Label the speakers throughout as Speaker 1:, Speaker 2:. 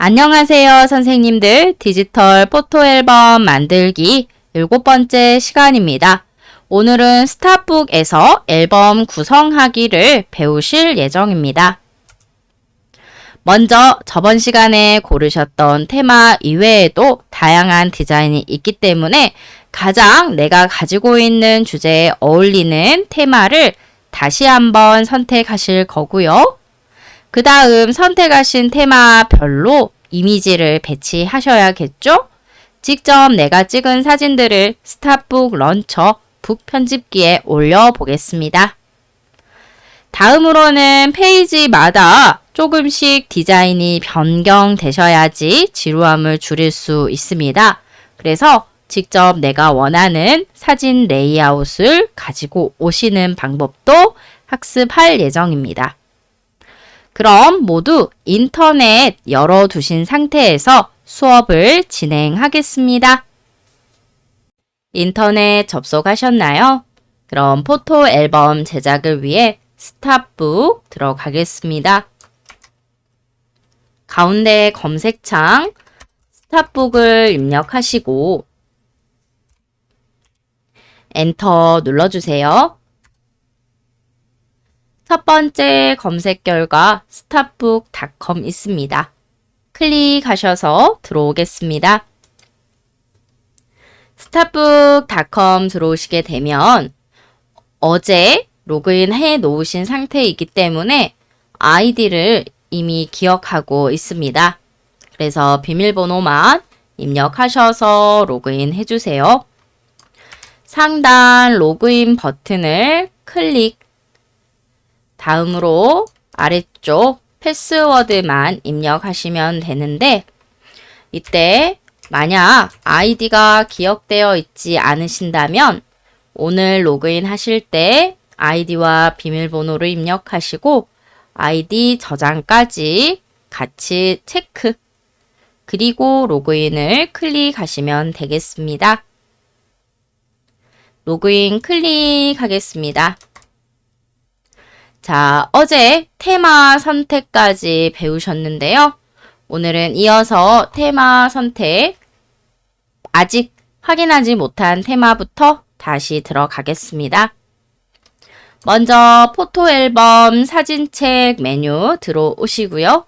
Speaker 1: 안녕하세요, 선생님들. 디지털 포토 앨범 만들기 7번째 시간입니다. 오늘은 스타북에서 앨범 구성하기를 배우실 예정입니다. 먼저 저번 시간에 고르셨던 테마 이외에도 다양한 디자인이 있기 때문에 가장 내가 가지고 있는 주제에 어울리는 테마를 다시 한번 선택하실 거고요. 그 다음 선택하신 테마별로 이미지를 배치하셔야겠죠? 직접 내가 찍은 사진들을 스타북 런처 북 편집기에 올려보겠습니다. 다음으로는 페이지마다 조금씩 디자인이 변경되셔야지 지루함을 줄일 수 있습니다. 그래서 직접 내가 원하는 사진 레이아웃을 가지고 오시는 방법도 학습할 예정입니다. 그럼 모두 인터넷 열어두신 상태에서 수업을 진행하겠습니다. 인터넷 접속하셨나요? 그럼 포토 앨범 제작을 위해 스타북 들어가겠습니다. 가운데 검색창 스타북을 입력하시고 엔터 눌러주세요. 첫 번째 검색 결과 startbook.com 있습니다. 클릭하셔서 들어오겠습니다. startbook.com 들어오시게 되면 어제 로그인 해 놓으신 상태이기 때문에 아이디를 이미 기억하고 있습니다. 그래서 비밀번호만 입력하셔서 로그인 해주세요. 상단 로그인 버튼을 클릭. 다음으로 아래쪽 패스워드만 입력하시면 되는데 이때 만약 아이디가 기억되어 있지 않으신다면 오늘 로그인 하실 때 아이디와 비밀번호를 입력하시고 아이디 저장까지 같이 체크 그리고 로그인을 클릭하시면 되겠습니다. 로그인 클릭하겠습니다. 자, 어제 테마 선택까지 배우셨는데요. 오늘은 이어서 테마 선택, 아직 확인하지 못한 테마부터 다시 들어가겠습니다. 먼저 포토 앨범 사진책 메뉴 들어오시고요.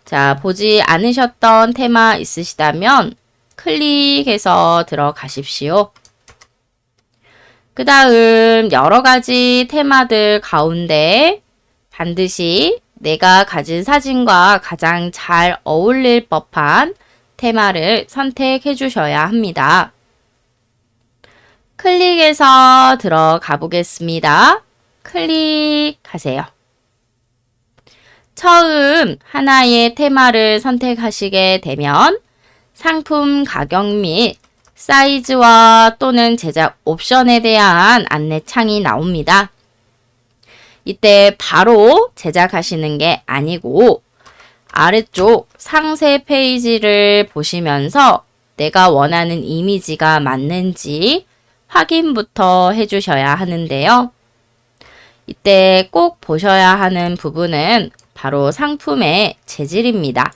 Speaker 1: 자, 보지 않으셨던 테마 있으시다면 클릭해서 들어가십시오. 그 다음 여러 가지 테마들 가운데 반드시 내가 가진 사진과 가장 잘 어울릴 법한 테마를 선택해 주셔야 합니다. 클릭해서 들어가 보겠습니다. 클릭하세요. 처음 하나의 테마를 선택하시게 되면 상품 가격 및 사이즈와 또는 제작 옵션에 대한 안내창이 나옵니다. 이때 바로 제작하시는 게 아니고 아래쪽 상세 페이지를 보시면서 내가 원하는 이미지가 맞는지 확인부터 해주셔야 하는데요. 이때 꼭 보셔야 하는 부분은 바로 상품의 재질입니다.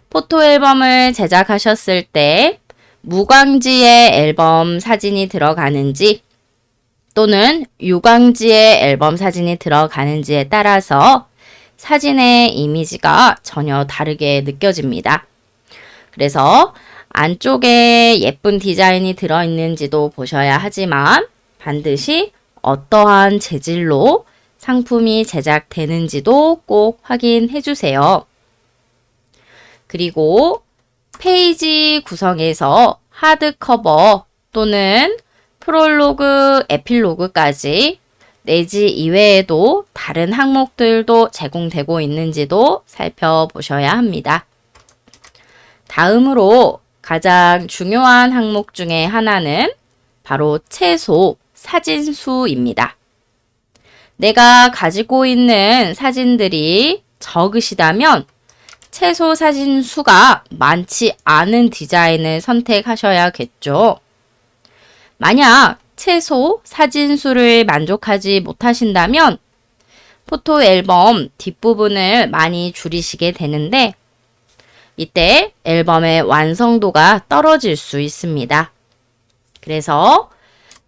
Speaker 1: 포토 앨범을 제작하셨을 때 무광지의 앨범 사진이 들어가는지 또는 유광지의 앨범 사진이 들어가는지에 따라서 사진의 이미지가 전혀 다르게 느껴집니다. 그래서 안쪽에 예쁜 디자인이 들어있는지도 보셔야 하지만 반드시 어떠한 재질로 상품이 제작되는지도 꼭 확인해 주세요. 그리고 페이지 구성에서 하드커버 또는 프롤로그, 에필로그까지 내지 이외에도 다른 항목들도 제공되고 있는지도 살펴보셔야 합니다. 다음으로 가장 중요한 항목 중에 하나는 바로 최소 사진수입니다. 내가 가지고 있는 사진들이 적으시다면 최소 사진 수가 많지 않은 디자인을 선택하셔야겠죠. 만약 최소 사진 수를 만족하지 못하신다면 포토 앨범 뒷부분을 많이 줄이시게 되는데 이때 앨범의 완성도가 떨어질 수 있습니다. 그래서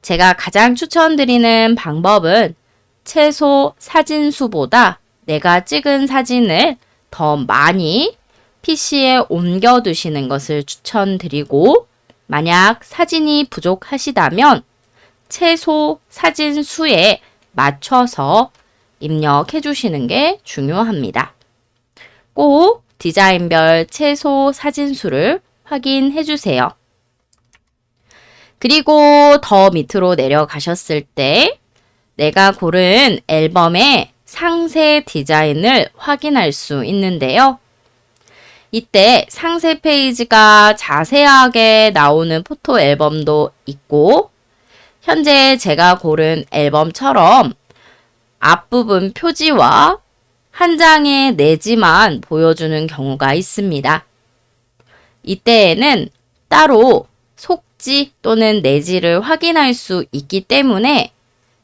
Speaker 1: 제가 가장 추천드리는 방법은 최소 사진수보다 내가 찍은 사진을 더 많이 PC에 옮겨 두시는 것을 추천드리고, 만약 사진이 부족하시다면 최소 사진 수에 맞춰서 입력해 주시는 게 중요합니다. 꼭 디자인별 최소 사진 수를 확인해 주세요. 그리고 더 밑으로 내려가셨을 때 내가 고른 앨범의 상세 디자인을 확인할 수 있는데요. 이때 상세 페이지가 자세하게 나오는 포토 앨범도 있고, 현재 제가 고른 앨범처럼 앞부분 표지와 한 장의 내지만 보여주는 경우가 있습니다. 이때에는 따로 속지 또는 내지를 확인할 수 있기 때문에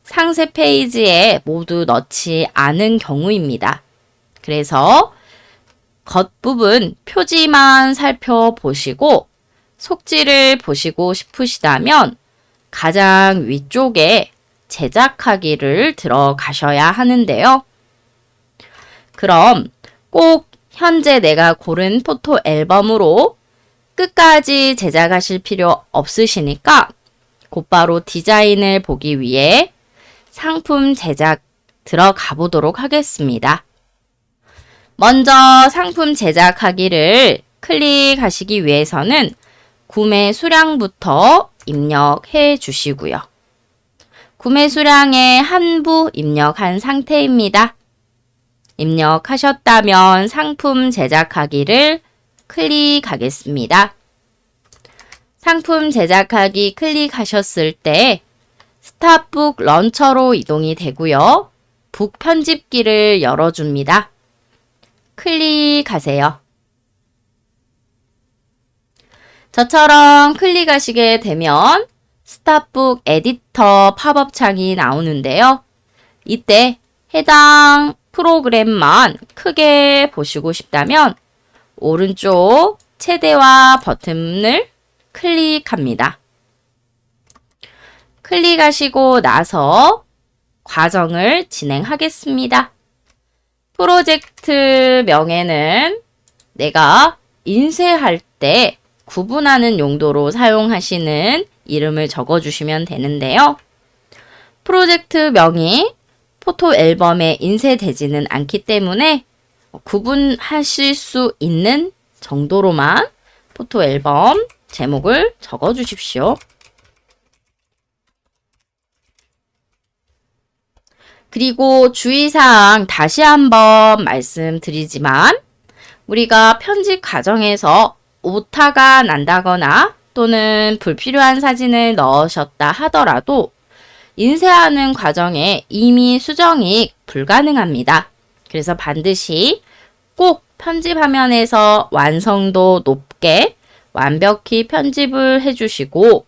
Speaker 1: 상세 페이지에 모두 넣지 않은 경우입니다. 그래서 겉부분 표지만 살펴보시고 속지를 보시고 싶으시다면 가장 위쪽에 제작하기를 들어가셔야 하는데요. 그럼 꼭 현재 내가 고른 포토 앨범으로 끝까지 제작하실 필요 없으시니까 곧바로 디자인을 보기 위해 상품 제작 들어가 보도록 하겠습니다. 먼저 상품 제작하기를 클릭하시기 위해서는 구매 수량부터 입력해 주시고요. 구매 수량의 한부 입력한 상태입니다. 입력하셨다면 상품 제작하기를 클릭하겠습니다. 상품 제작하기 클릭하셨을 때 스탑북 런처로 이동이 되고요. 북 편집기를 열어줍니다. 클릭하세요. 저처럼 클릭하시게 되면 스탑북 에디터 팝업 창이 나오는데요. 이때 해당 프로그램만 크게 보시고 싶다면 오른쪽 최대화 버튼을 클릭합니다. 클릭하시고 나서 과정을 진행하겠습니다. 프로젝트 명에는 내가 인쇄할 때 구분하는 용도로 사용하시는 이름을 적어주시면 되는데요. 프로젝트 명이 포토 앨범에 인쇄되지는 않기 때문에 구분하실 수 있는 정도로만 포토 앨범 제목을 적어주십시오. 그리고 주의사항 다시 한번 말씀드리지만 우리가 편집 과정에서 오타가 난다거나 또는 불필요한 사진을 넣으셨다 하더라도 인쇄하는 과정에 이미 수정이 불가능합니다. 그래서 반드시 꼭 편집 화면에서 완성도 높게 완벽히 편집을 해주시고,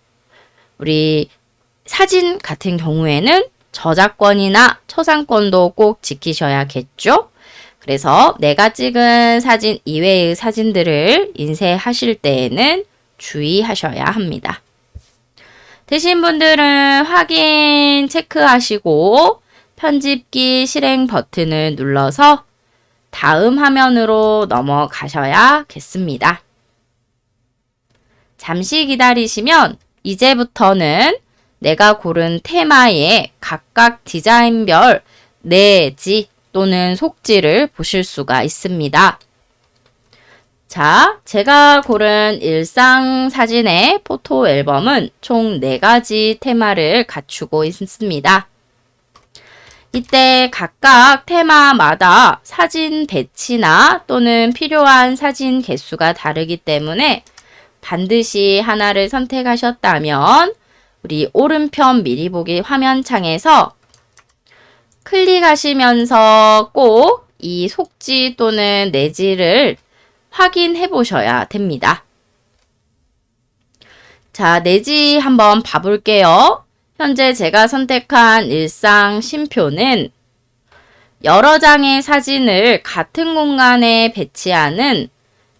Speaker 1: 우리 사진 같은 경우에는 저작권이나 초상권도 꼭 지키셔야겠죠? 그래서 내가 찍은 사진 이외의 사진들을 인쇄하실 때에는 주의하셔야 합니다. 되신 분들은 확인 체크하시고 편집기 실행 버튼을 눌러서 다음 화면으로 넘어가셔야겠습니다. 잠시 기다리시면 이제부터는 내가 고른 테마의 각각 디자인별 내지 또는 속지를 보실 수가 있습니다. 자, 제가 고른 일상 사진의 포토 앨범은 총 4가지 테마를 갖추고 있습니다. 이때 각각 테마마다 사진 배치나 또는 필요한 사진 개수가 다르기 때문에 반드시 하나를 선택하셨다면 우리 오른편 미리 보기 화면창에서 클릭하시면서 꼭 이 속지 또는 내지를 확인해 보셔야 됩니다. 자, 내지 한번 봐볼게요. 현재 제가 선택한 일상 쉼표는 여러 장의 사진을 같은 공간에 배치하는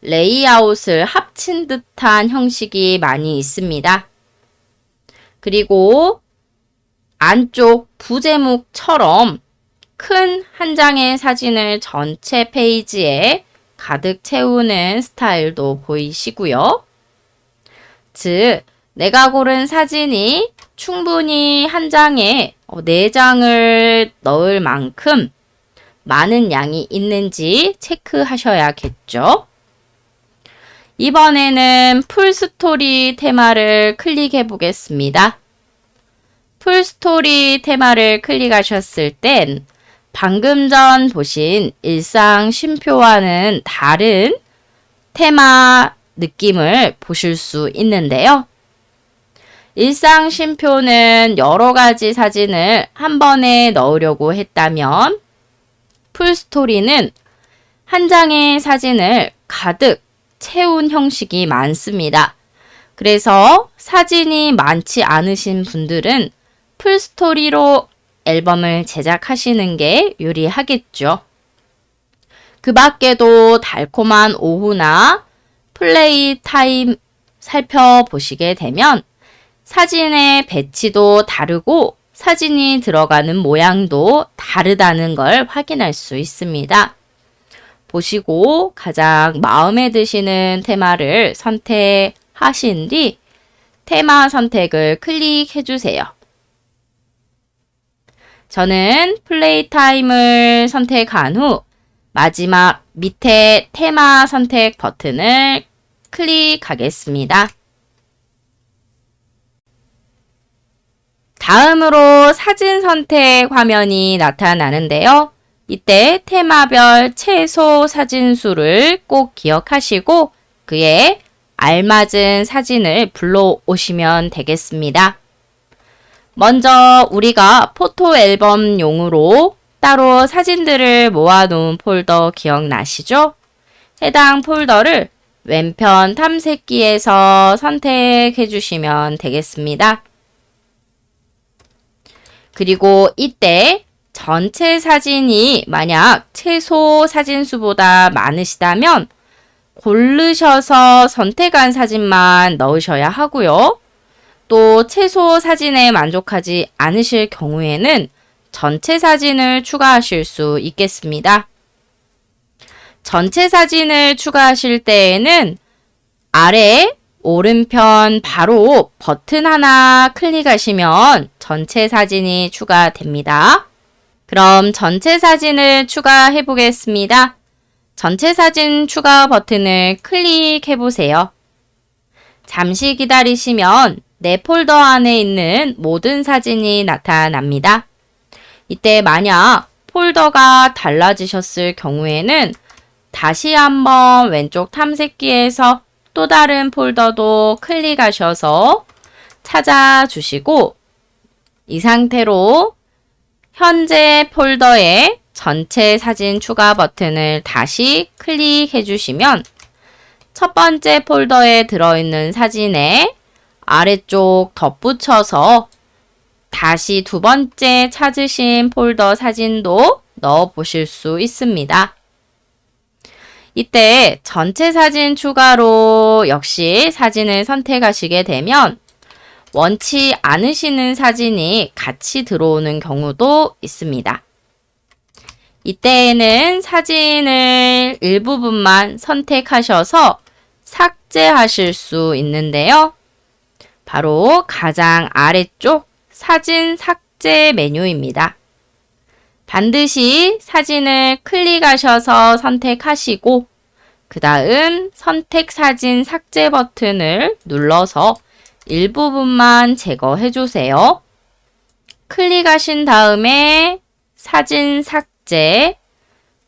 Speaker 1: 레이아웃을 합친 듯한 형식이 많이 있습니다. 그리고 안쪽 부제목처럼 큰 한 장의 사진을 전체 페이지에 가득 채우는 스타일도 보이시고요. 즉, 내가 고른 사진이 충분히 한 장에 4장을 넣을 만큼 많은 양이 있는지 체크하셔야겠죠. 이번에는 풀스토리 테마를 클릭해 보겠습니다. 풀스토리 테마를 클릭하셨을 땐 방금 전 보신 일상 쉼표와는 다른 테마 느낌을 보실 수 있는데요. 일상 쉼표는 여러 가지 사진을 한 번에 넣으려고 했다면 풀스토리는 한 장의 사진을 가득 채운 형식이 많습니다. 그래서 사진이 많지 않으신 분들은 풀스토리로 앨범을 제작하시는 게 유리하겠죠. 그 밖에도 달콤한 오후나 플레이 타임 살펴보시게 되면 사진의 배치도 다르고 사진이 들어가는 모양도 다르다는 걸 확인할 수 있습니다. 보시고 가장 마음에 드시는 테마를 선택하신 뒤 테마 선택을 클릭해 주세요. 저는 플레이 타임을 선택한 후 마지막 밑에 테마 선택 버튼을 클릭하겠습니다. 다음으로 사진 선택 화면이 나타나는데요. 이때 테마별 최소 사진 수를 꼭 기억하시고 그에 알맞은 사진을 불러오시면 되겠습니다. 먼저 우리가 포토 앨범용으로 따로 사진들을 모아놓은 폴더 기억나시죠? 해당 폴더를 왼편 탐색기에서 선택해 주시면 되겠습니다. 그리고 이때 전체 사진이 만약 최소 사진 수보다 많으시다면 고르셔서 선택한 사진만 넣으셔야 하고요. 또 최소 사진에 만족하지 않으실 경우에는 전체 사진을 추가하실 수 있겠습니다. 전체 사진을 추가하실 때에는 아래 오른편 바로 버튼 하나 클릭하시면 전체 사진이 추가됩니다. 그럼 전체 사진을 추가해 보겠습니다. 전체 사진 추가 버튼을 클릭해 보세요. 잠시 기다리시면 내 폴더 안에 있는 모든 사진이 나타납니다. 이때 만약 폴더가 달라지셨을 경우에는 다시 한번 왼쪽 탐색기에서 또 다른 폴더도 클릭하셔서 찾아주시고 이 상태로 현재 폴더에 전체 사진 추가 버튼을 다시 클릭해 주시면 첫 번째 폴더에 들어있는 사진에 아래쪽 덧붙여서 다시 두 번째 찾으신 폴더 사진도 넣어 보실 수 있습니다. 이때 전체 사진 추가로 역시 사진을 선택하시게 되면 원치 않으시는 사진이 같이 들어오는 경우도 있습니다. 이때에는 사진을 일부분만 선택하셔서 삭제하실 수 있는데요. 바로 가장 아래쪽 사진 삭제 메뉴입니다. 반드시 사진을 클릭하셔서 선택하시고 그 다음 선택 사진 삭제 버튼을 눌러서 일부분만 제거해 주세요. 클릭하신 다음에 사진 삭제,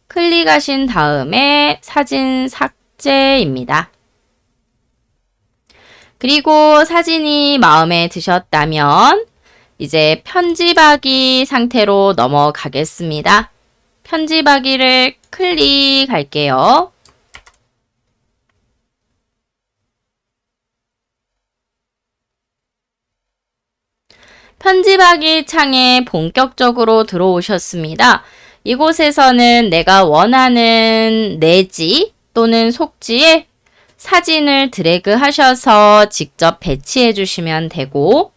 Speaker 1: 클릭하신 다음에 사진 삭제입니다. 그리고 사진이 마음에 드셨다면 이제 편집하기 상태로 넘어가겠습니다. 편집하기를 클릭할게요. 편집하기 창에 본격적으로 들어오셨습니다. 이곳에서는 내가 원하는 내지 또는 속지에 사진을 드래그 하셔서 직접 배치해 주시면 되고,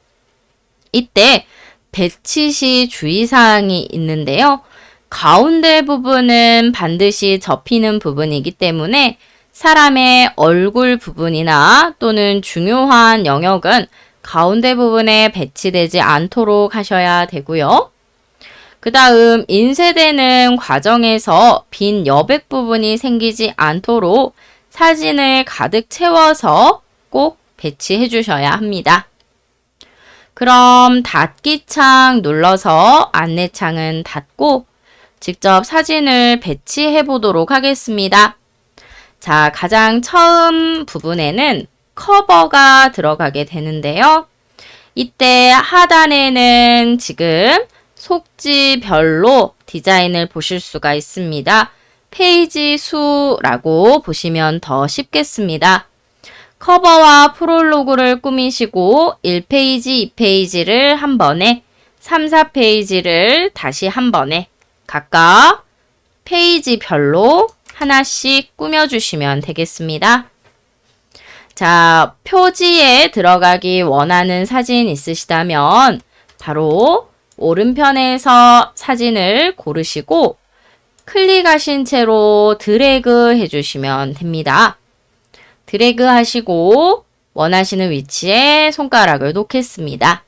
Speaker 1: 이때 배치 시 주의사항이 있는데요. 가운데 부분은 반드시 접히는 부분이기 때문에 사람의 얼굴 부분이나 또는 중요한 영역은 가운데 부분에 배치되지 않도록 하셔야 되고요. 그 다음 인쇄되는 과정에서 빈 여백 부분이 생기지 않도록 사진을 가득 채워서 꼭 배치해 주셔야 합니다. 그럼 닫기 창 눌러서 안내창은 닫고 직접 사진을 배치해 보도록 하겠습니다. 자, 가장 처음 부분에는 커버가 들어가게 되는데요. 이때 하단에는 지금 속지별로 디자인을 보실 수가 있습니다. 페이지 수라고 보시면 더 쉽겠습니다. 커버와 프롤로그를 꾸미시고 1페이지, 2페이지를 한 번에, 3, 4페이지를 다시 한 번에 각각 페이지별로 하나씩 꾸며주시면 되겠습니다. 자, 표지에 들어가기 원하는 사진 있으시다면 바로 오른편에서 사진을 고르시고 클릭하신 채로 드래그 해주시면 됩니다. 드래그 하시고 원하시는 위치에 손가락을 놓겠습니다.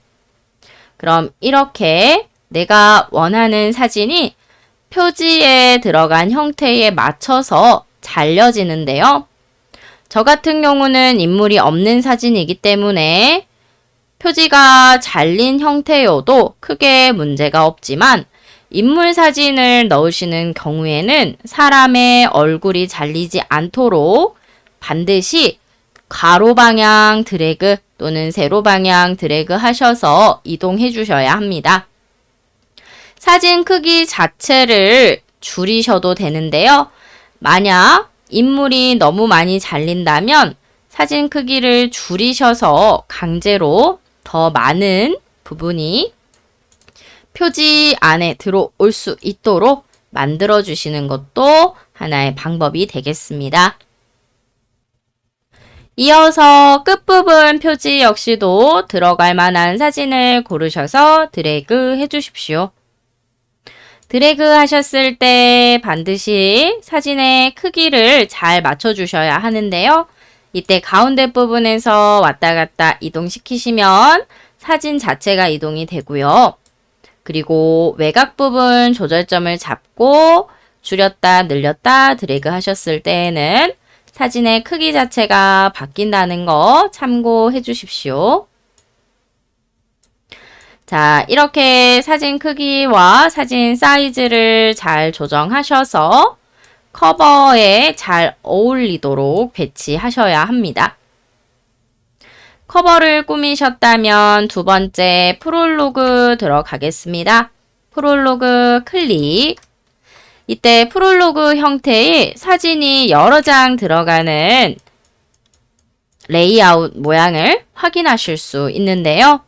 Speaker 1: 그럼 이렇게 내가 원하는 사진이 표지에 들어간 형태에 맞춰서 잘려지는데요. 저 같은 경우는 인물이 없는 사진이기 때문에 표지가 잘린 형태여도 크게 문제가 없지만 인물 사진을 넣으시는 경우에는 사람의 얼굴이 잘리지 않도록 반드시 가로 방향 드래그 또는 세로 방향 드래그 하셔서 이동해 주셔야 합니다. 사진 크기 자체를 줄이셔도 되는데요. 만약 인물이 너무 많이 잘린다면 사진 크기를 줄이셔서 강제로 더 많은 부분이 표지 안에 들어올 수 있도록 만들어 주시는 것도 하나의 방법이 되겠습니다. 이어서 끝부분 표지 역시도 들어갈 만한 사진을 고르셔서 드래그 해 주십시오. 드래그 하셨을 때 반드시 사진의 크기를 잘 맞춰 주셔야 하는데요. 이때 가운데 부분에서 왔다 갔다 이동시키시면 사진 자체가 이동이 되고요. 그리고 외곽 부분 조절점을 잡고 줄였다 늘렸다 드래그 하셨을 때에는 사진의 크기 자체가 바뀐다는 거 참고해 주십시오. 자, 이렇게 사진 크기와 사진 사이즈를 잘 조정하셔서 커버에 잘 어울리도록 배치하셔야 합니다. 커버를 꾸미셨다면 두 번째 프롤로그 들어가겠습니다. 프롤로그 클릭. 이때 프롤로그 형태의 사진이 여러 장 들어가는 레이아웃 모양을 확인하실 수 있는데요.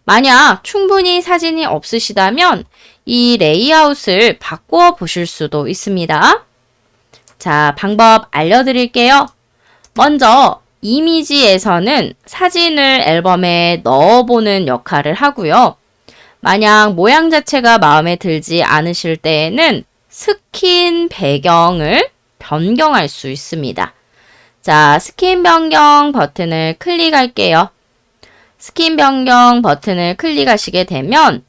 Speaker 1: 만약 충분히 사진이 없으시다면 이 레이아웃을 바꾸어 보실 수도 있습니다. 자, 방법 알려드릴게요. 먼저 이미지에서는 사진을 앨범에 넣어보는 역할을 하고요. 만약 모양 자체가 마음에 들지 않으실 때에는 스킨 배경을 변경할 수 있습니다. 자, 스킨 변경 버튼을 클릭할게요. 스킨 변경 버튼을 클릭하시게 되면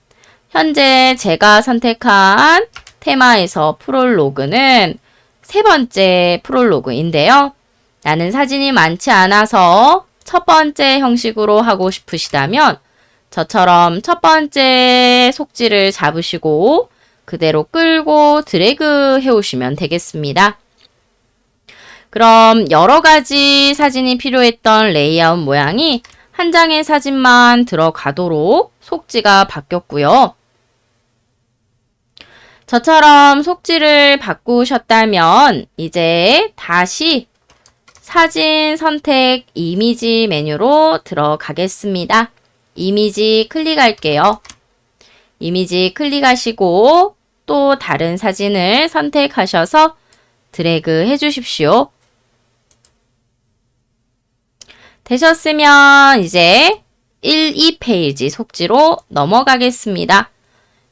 Speaker 1: 현재 제가 선택한 테마에서 프롤로그는 세 번째 프롤로그인데요. 나는 사진이 많지 않아서 첫 번째 형식으로 하고 싶으시다면 저처럼 첫 번째 속지를 잡으시고 그대로 끌고 드래그 해오시면 되겠습니다. 그럼 여러 가지 사진이 필요했던 레이아웃 모양이 한 장의 사진만 들어가도록 속지가 바뀌었고요. 저처럼 속지를 바꾸셨다면 이제 다시 사진 선택 이미지 메뉴로 들어가겠습니다. 이미지 클릭할게요. 이미지 클릭하시고 또 다른 사진을 선택하셔서 드래그 해주십시오. 되셨으면 이제 1, 2페이지 속지로 넘어가겠습니다.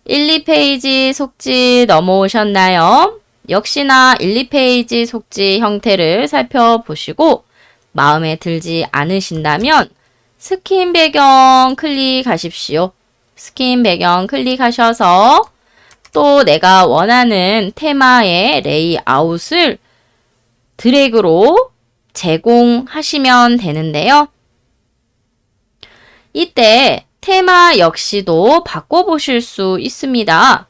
Speaker 1: 1, 2페이지 속지 넘어오셨나요? 역시나 1, 2페이지 속지 형태를 살펴보시고 마음에 들지 않으신다면 스킨 배경 클릭하십시오. 스킨 배경 클릭하셔서 또 내가 원하는 테마의 레이아웃을 드래그로 제공하시면 되는데요. 이때 테마 역시도 바꿔보실 수 있습니다.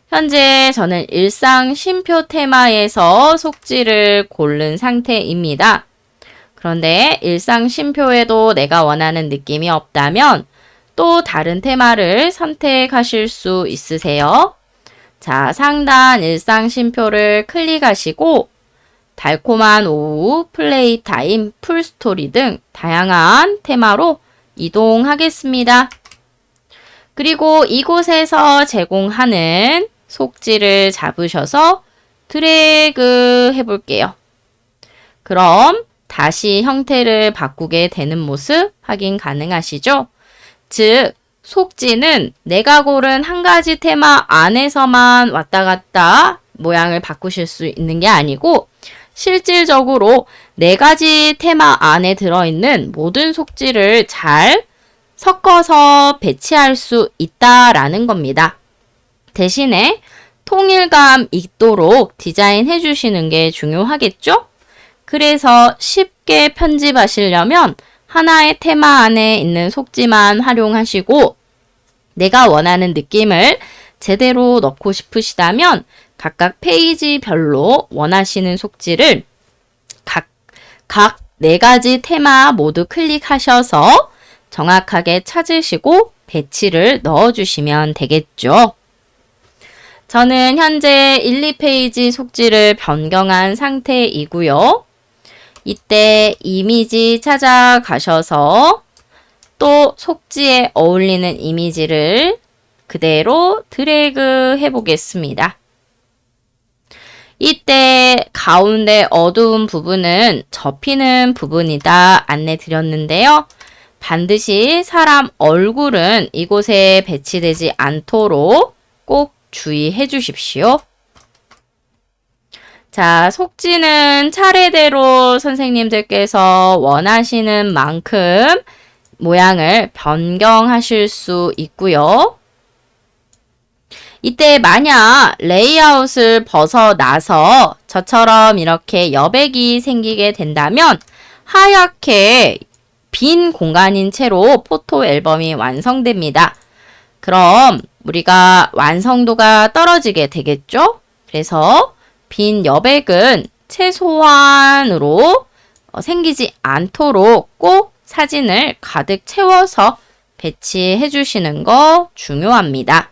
Speaker 1: 현재 저는 일상 쉼표 테마에서 속지를 고른 상태입니다. 그런데 일상 쉼표에도 내가 원하는 느낌이 없다면 또 다른 테마를 선택하실 수 있으세요. 자, 상단 일상 쉼표를 클릭하시고 달콤한 오후, 플레이 타임, 풀스토리 등 다양한 테마로 이동하겠습니다. 그리고 이곳에서 제공하는 속지를 잡으셔서 드래그 해볼게요. 그럼 다시 형태를 바꾸게 되는 모습 확인 가능하시죠? 즉, 속지는 내가 고른 한 가지 테마 안에서만 왔다 갔다 모양을 바꾸실 수 있는 게 아니고 실질적으로 4가지 테마 안에 들어있는 모든 속지를 잘 섞어서 배치할 수 있다라는 겁니다. 대신에 통일감 있도록 디자인해 주시는 게 중요하겠죠? 그래서 쉽게 편집하시려면 하나의 테마 안에 있는 속지만 활용하시고 내가 원하는 느낌을 제대로 넣고 싶으시다면 각각 페이지별로 원하시는 속지를 각 4가지 테마 모두 클릭하셔서 정확하게 찾으시고 배치를 넣어주시면 되겠죠. 저는 현재 1, 2페이지 속지를 변경한 상태이고요. 이때 이미지 찾아가셔서 또 속지에 어울리는 이미지를 그대로 드래그 해보겠습니다. 이때 가운데 어두운 부분은 접히는 부분이다 안내 드렸는데요. 반드시 사람 얼굴은 이곳에 배치되지 않도록 꼭 주의해 주십시오. 자, 속지는 차례대로 선생님들께서 원하시는 만큼 모양을 변경하실 수 있고요. 이때 만약 레이아웃을 벗어나서 저처럼 이렇게 여백이 생기게 된다면 하얗게 빈 공간인 채로 포토 앨범이 완성됩니다. 그럼 우리가 완성도가 떨어지게 되겠죠? 그래서 빈 여백은 최소한으로 생기지 않도록 꼭 사진을 가득 채워서 배치해 주시는 거 중요합니다.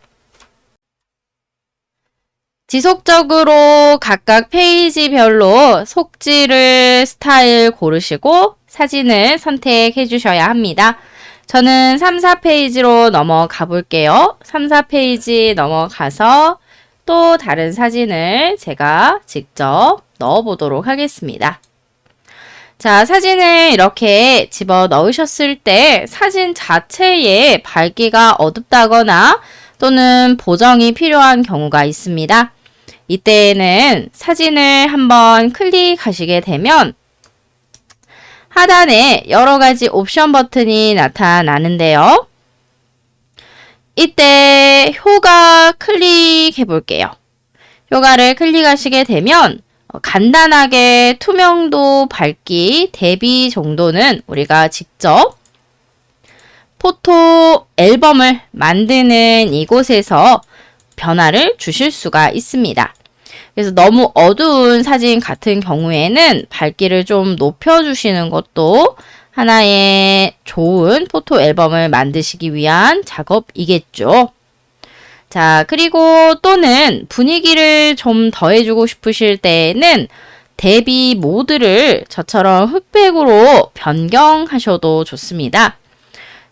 Speaker 1: 지속적으로 각각 페이지별로 속지를 스타일 고르시고 사진을 선택해 주셔야 합니다. 저는 3, 4페이지로 넘어가 볼게요. 3, 4페이지 넘어가서 또 다른 사진을 제가 직접 넣어 보도록 하겠습니다. 자, 사진을 이렇게 집어 넣으셨을 때 사진 자체에 밝기가 어둡다거나 또는 보정이 필요한 경우가 있습니다. 이때에는 사진을 한번 클릭하시게 되면 하단에 여러 가지 옵션 버튼이 나타나는데요. 이때 효과 클릭해 볼게요. 효과를 클릭하시게 되면 간단하게 투명도, 밝기, 대비 정도는 우리가 직접 포토 앨범을 만드는 이곳에서 변화를 주실 수가 있습니다. 그래서 너무 어두운 사진 같은 경우에는 밝기를 좀 높여주시는 것도 하나의 좋은 포토 앨범을 만드시기 위한 작업이겠죠. 자, 그리고 또는 분위기를 좀 더해주고 싶으실 때에는 대비 모드를 저처럼 흑백으로 변경하셔도 좋습니다.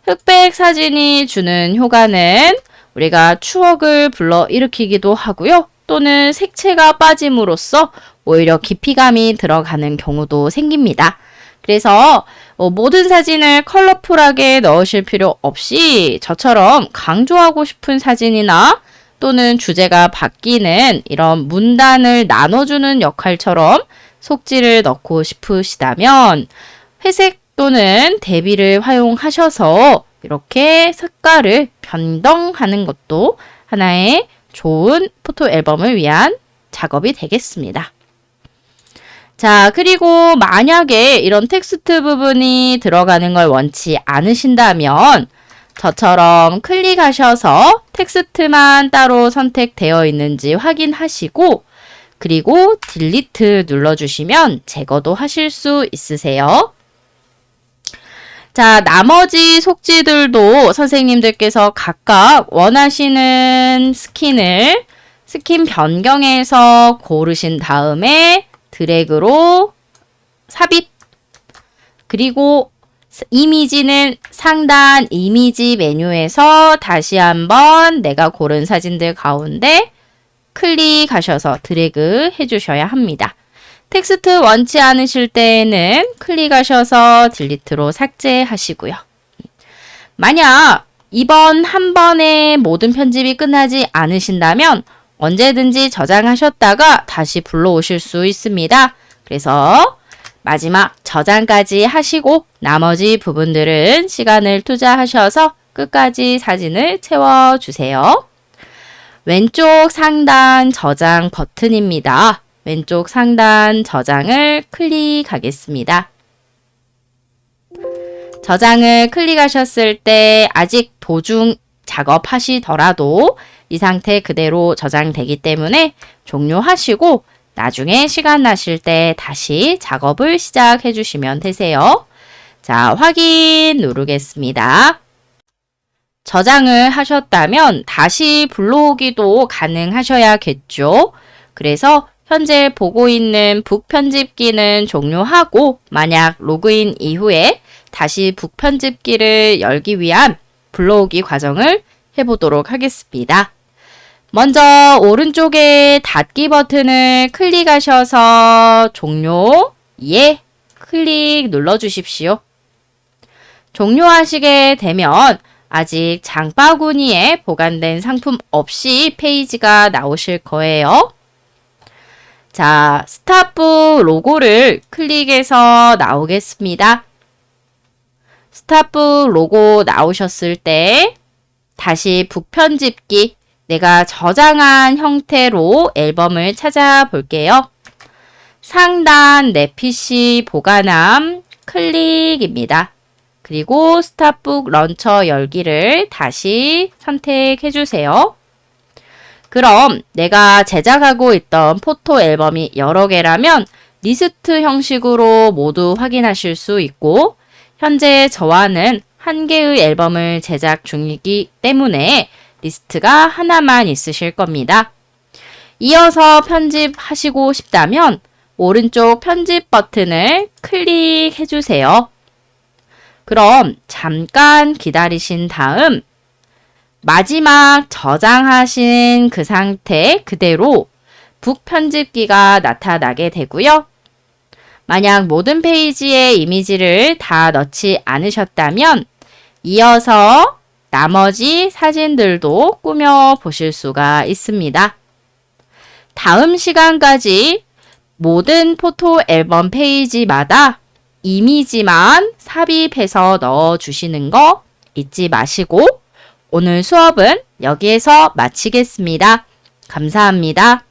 Speaker 1: 흑백 사진이 주는 효과는 우리가 추억을 불러일으키기도 하고요. 또는 색채가 빠짐으로써 오히려 깊이감이 들어가는 경우도 생깁니다. 그래서 모든 사진을 컬러풀하게 넣으실 필요 없이 저처럼 강조하고 싶은 사진이나 또는 주제가 바뀌는 이런 문단을 나눠주는 역할처럼 속지를 넣고 싶으시다면 회색 또는 대비를 활용하셔서 이렇게 색깔을 변동하는 것도 하나의 좋은 포토 앨범을 위한 작업이 되겠습니다. 자, 그리고 만약에 이런 텍스트 부분이 들어가는 걸 원치 않으신다면 저처럼 클릭하셔서 텍스트만 따로 선택되어 있는지 확인하시고 그리고 딜리트 눌러주시면 제거도 하실 수 있으세요. 자, 나머지 속지들도 선생님들께서 각각 원하시는 스킨 변경해서 고르신 다음에 드래그로 삽입, 그리고 이미지는 상단 이미지 메뉴에서 다시 한번 내가 고른 사진들 가운데 클릭하셔서 드래그 해주셔야 합니다. 텍스트 원치 않으실 때에는 클릭하셔서 딜리트로 삭제하시고요. 만약 이번 한 번에 모든 편집이 끝나지 않으신다면 언제든지 저장하셨다가 다시 불러오실 수 있습니다. 그래서 마지막 저장까지 하시고 나머지 부분들은 시간을 투자하셔서 끝까지 사진을 채워주세요. 왼쪽 상단 저장 버튼입니다. 왼쪽 상단 저장을 클릭하겠습니다. 저장을 클릭하셨을 때 아직 도중 작업하시더라도 이 상태 그대로 저장되기 때문에 종료하시고 나중에 시간 나실 때 다시 작업을 시작해 주시면 되세요. 자, 확인 누르겠습니다. 저장을 하셨다면 다시 불러오기도 가능하셔야겠죠. 그래서 현재 보고 있는 북 편집기는 종료하고 만약 로그인 이후에 다시 북 편집기를 열기 위한 불러오기 과정을 해보도록 하겠습니다. 먼저 오른쪽에 닫기 버튼을 클릭하셔서 종료, 예, 클릭 눌러주십시오. 종료하시게 되면 아직 장바구니에 보관된 상품 없이 페이지가 나오실 거예요. 자, 스탑북 로고를 클릭해서 나오겠습니다. 스탑북 로고 나오셨을 때 다시 북 편집기 내가 저장한 형태로 앨범을 찾아볼게요. 상단 내 PC 보관함 클릭입니다. 그리고 스탑북 런처 열기를 다시 선택해 주세요. 그럼 내가 제작하고 있던 포토 앨범이 여러 개라면 리스트 형식으로 모두 확인하실 수 있고 현재 저와는 한 개의 앨범을 제작 중이기 때문에 리스트가 하나만 있으실 겁니다. 이어서 편집하시고 싶다면 오른쪽 편집 버튼을 클릭해 주세요. 그럼 잠깐 기다리신 다음 마지막 저장하신 그 상태 그대로 북 편집기가 나타나게 되고요. 만약 모든 페이지에 이미지를 다 넣지 않으셨다면 이어서 나머지 사진들도 꾸며 보실 수가 있습니다. 다음 시간까지 모든 포토 앨범 페이지마다 이미지만 삽입해서 넣어주시는 거 잊지 마시고 오늘 수업은 여기에서 마치겠습니다. 감사합니다.